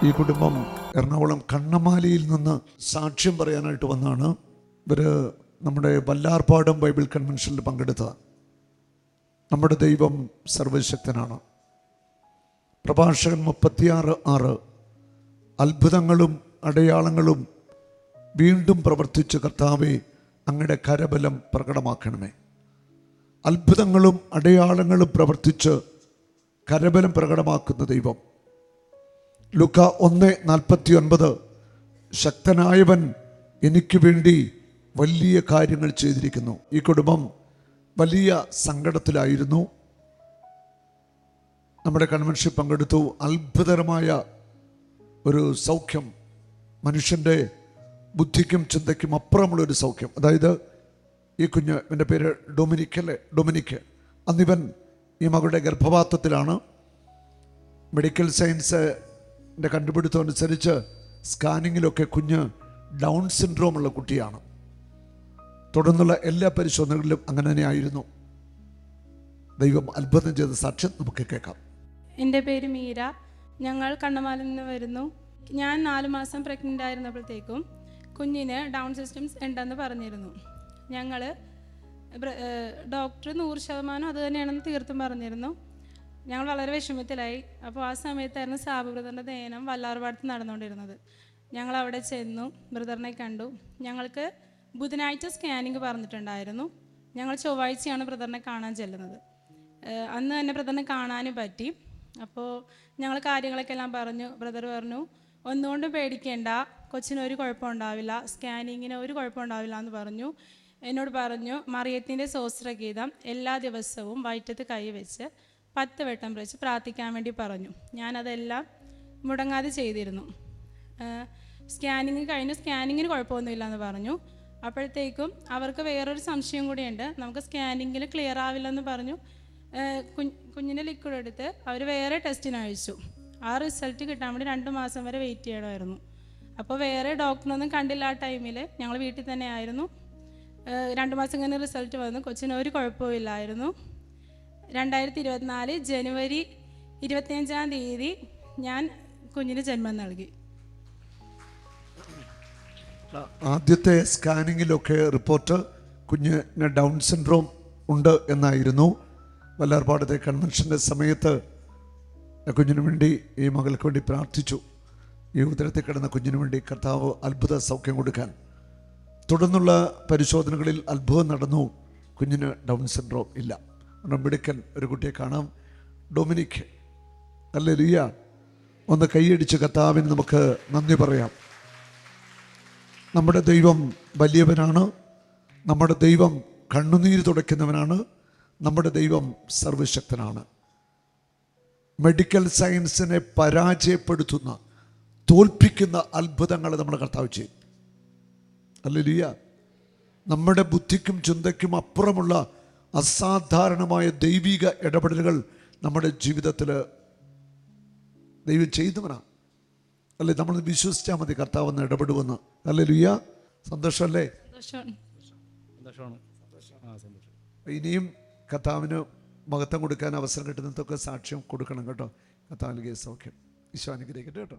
ഈ കുടുംബം എറണാകുളം കണ്ണമാലിയിൽ നിന്ന് സാക്ഷ്യം പറയാനായിട്ട് വന്നാണ്. ഇവർ നമ്മുടെ വല്ലാർപാടം ബൈബിൾ കൺവെൻഷനിൽ പങ്കെടുത്ത നമ്മുടെ ദൈവം സർവശക്തനാണ്. പ്രഭാഷകൻ 36:6 അത്ഭുതങ്ങളും അടയാളങ്ങളും വീണ്ടും പ്രവർത്തിച്ച് കർത്താവേ അങ്ങയുടെ കരബലം പ്രകടമാക്കണമേ. അത്ഭുതങ്ങളും അടയാളങ്ങളും പ്രവർത്തിച്ച് കരബലം പ്രകടമാക്കുന്ന ദൈവം. ലൂക്ക 1:49 ശക്തനായവൻ എനിക്ക് വേണ്ടി വലിയ കാര്യങ്ങൾ ചെയ്തിരിക്കുന്നു. ഈ കുടുംബം വലിയ സങ്കടത്തിലായിരുന്നു. നമ്മുടെ കൺവെൻഷൻ പങ്കെടുത്തു. അത്ഭുതകരമായ ഒരു സൗഖ്യം, മനുഷ്യൻ്റെ ബുദ്ധിക്കും ചിന്തയ്ക്കും അപ്പുറമുള്ളൊരു സൗഖ്യം. അതായത് ഈ കുഞ്ഞ്, എൻ്റെ പേര് ഡൊമിനിക്ക്. അന്നിവൻ ഈ മകളുടെ ഗർഭപാത്രത്തിലാണ്. മെഡിക്കൽ സയൻസിൻ്റെ കണ്ടുപിടുത്തം അനുസരിച്ച് സ്കാനിങ്ങിലൊക്കെ കുഞ്ഞ് ഡൗൺ സിൻഡ്രോം ഉള്ള കുട്ടിയാണ്. തുടർന്നുള്ള എല്ലാ പരിശോധനകളിലും അങ്ങനെ തന്നെയായിരുന്നു. ദൈവം അത്ഭുതം ചെയ്ത സാക്ഷ്യം നമുക്ക് കേൾക്കാം. എൻ്റെ പേര് മീര. ഞങ്ങൾ കണ്ണമാലിൽ നിന്ന് വരുന്നു. ഞാൻ 4 മാസം പ്രഗ്നൻ്റ് ആയിരുന്നപ്പോഴത്തേക്കും കുഞ്ഞിന് ഡൗൺ സിസ്റ്റംസ് ഉണ്ടെന്ന് പറഞ്ഞിരുന്നു. ഞങ്ങൾ ഡോക്ടർ 100% അത് തന്നെയാണെന്ന് തീർത്തും പറഞ്ഞിരുന്നു. ഞങ്ങൾ വളരെ വിഷമത്തിലായി. അപ്പോൾ ആ സമയത്തായിരുന്നു സാബു ബ്രദറിൻ്റെ ധ്യാനം വല്ലാർപാടത്ത് നടന്നുകൊണ്ടിരുന്നത്. ഞങ്ങൾ അവിടെ ചെന്നു, ബ്രദറിനെ കണ്ടു. ഞങ്ങൾക്ക് ബുധനാഴ്ച സ്കാനിങ് പറഞ്ഞിട്ടുണ്ടായിരുന്നു. ഞങ്ങൾ ചൊവ്വാഴ്ചയാണ് ബ്രദറിനെ കാണാൻ ചെല്ലുന്നത്. അന്ന് തന്നെ ബ്രദറിനെ കാണാനും പറ്റി. അപ്പോൾ ഞങ്ങൾ കാര്യങ്ങളൊക്കെ എല്ലാം പറഞ്ഞു. ബ്രദർ പറഞ്ഞു, ഒന്നുകൊണ്ടും പേടിക്കേണ്ട, കൊച്ചിനൊരു കുഴപ്പമുണ്ടാവില്ല, സ്കാനിങ്ങിന് ഒരു കുഴപ്പമുണ്ടാവില്ല എന്ന് പറഞ്ഞു. എന്നോട് പറഞ്ഞു, മറിയത്തിൻ്റെ സ്തോത്രഗീതം എല്ലാ ദിവസവും വയറ്റത്ത് കൈവച്ച് 10 വട്ടം വെച്ച് പ്രാർത്ഥിക്കാൻ വേണ്ടി പറഞ്ഞു. ഞാനതെല്ലാം മുടങ്ങാതെ ചെയ്തിരുന്നു. സ്കാനിങ് കഴിഞ്ഞു. സ്കാനിങ്ങിന് കുഴപ്പമൊന്നുമില്ല എന്ന് പറഞ്ഞു. അപ്പോഴത്തേക്കും അവർക്ക് വേറൊരു സംശയം കൂടിയുണ്ട്, നമുക്ക് സ്കാനിങ്ങിൽ ക്ലിയർ ആവില്ലെന്ന് പറഞ്ഞു. കുഞ്ഞിൻ്റെ ലിക്വിഡ് എടുത്ത് അവർ വേറെ ടെസ്റ്റിന് അയച്ചു. ആ റിസൾട്ട് കിട്ടാൻ വേണ്ടി 2 മാസം വരെ വെയിറ്റ് ചെയ്യണമായിരുന്നു. അപ്പോൾ വേറെ ഡോക്ടറൊന്നും കണ്ടില്ല. ആ ടൈമിൽ ഞങ്ങൾ വീട്ടിൽ തന്നെ ആയിരുന്നു. 2 മാസം കഴിഞ്ഞ് റിസൾട്ട് വന്നു. കൊച്ചിന് ഒരു കുഴപ്പമില്ലായിരുന്നു. 2024 ജനുവരി 25-ാം തീയതി ഞാൻ കുഞ്ഞിന് ജന്മം നൽകി. ആദ്യത്തെ സ്കാനിങ്ങിലൊക്കെ റിപ്പോർട്ട് കുഞ്ഞിന് ഡൗൺ സിൻഡ്രോം ഉണ്ട് എന്നായിരുന്നു. വല്ലാർപാടത്തെ കൺവെൻഷൻ്റെ സമയത്ത് കുഞ്ഞിനു വേണ്ടി, ഈ മകൾക്ക് വേണ്ടി പ്രാർത്ഥിച്ചു. ഈ ഉദരത്തിൽ കിടന്ന കുഞ്ഞിനു വേണ്ടി കർത്താവ് അത്ഭുത സൗഖ്യം കൊടുക്കാൻ. തുടർന്നുള്ള പരിശോധനകളിൽ അത്ഭുതം നടന്നു. കുഞ്ഞിന് ഡൗൺ സിൻഡ്രോം ഇല്ല. മെഡിക്കൽ ഒരു കുട്ടിയെ കാണാം, ഡൊമിനിക്ക്. ഹല്ലേലൂയ. ഒന്ന് കൈയടിച്ച് കർത്താവിന് നമുക്ക് നന്ദി പറയാം. നമ്മുടെ ദൈവം വലിയവനാണ്. നമ്മുടെ ദൈവം കണ്ണുനീര് തുടയ്ക്കുന്നവനാണ്. നമ്മുടെ ദൈവം സർവശക്തനാണ്. മെഡിക്കൽ സയൻസിനെ പരാജയപ്പെടുത്തുന്ന, തോൽപ്പിക്കുന്ന അത്ഭുതങ്ങൾ നമ്മുടെ കർത്താവ് ചെയ്യും. ഹല്ലേലൂയ. നമ്മുടെ ബുദ്ധിക്കും ചിന്തയ്ക്കും അപ്പുറമുള്ള അസാധാരണമായ ദൈവിക ഇടപെടലുകൾ നമ്മുടെ ജീവിതത്തിൽ ദൈവം ചെയ്യുന്നവനാണ്. അല്ലേ, നമ്മൾ വിശ്വസിച്ചാൽ മതി കർത്താവ് ഒന്ന് ഇടപെടുമെന്ന്. ഹല്ലേലൂയ. സന്തോഷമല്ലേ? ഇനിയും കർത്താവിന് മഹത്വം കൊടുക്കാൻ അവസരം കിട്ടുന്നതൊക്കെ സാക്ഷ്യം കൊടുക്കണം കേട്ടോ. കർത്താവിൻ്റെ സൗഖ്യം ഈശോ അനുഗ്രഹിക്കട്ടെ കേട്ടോ.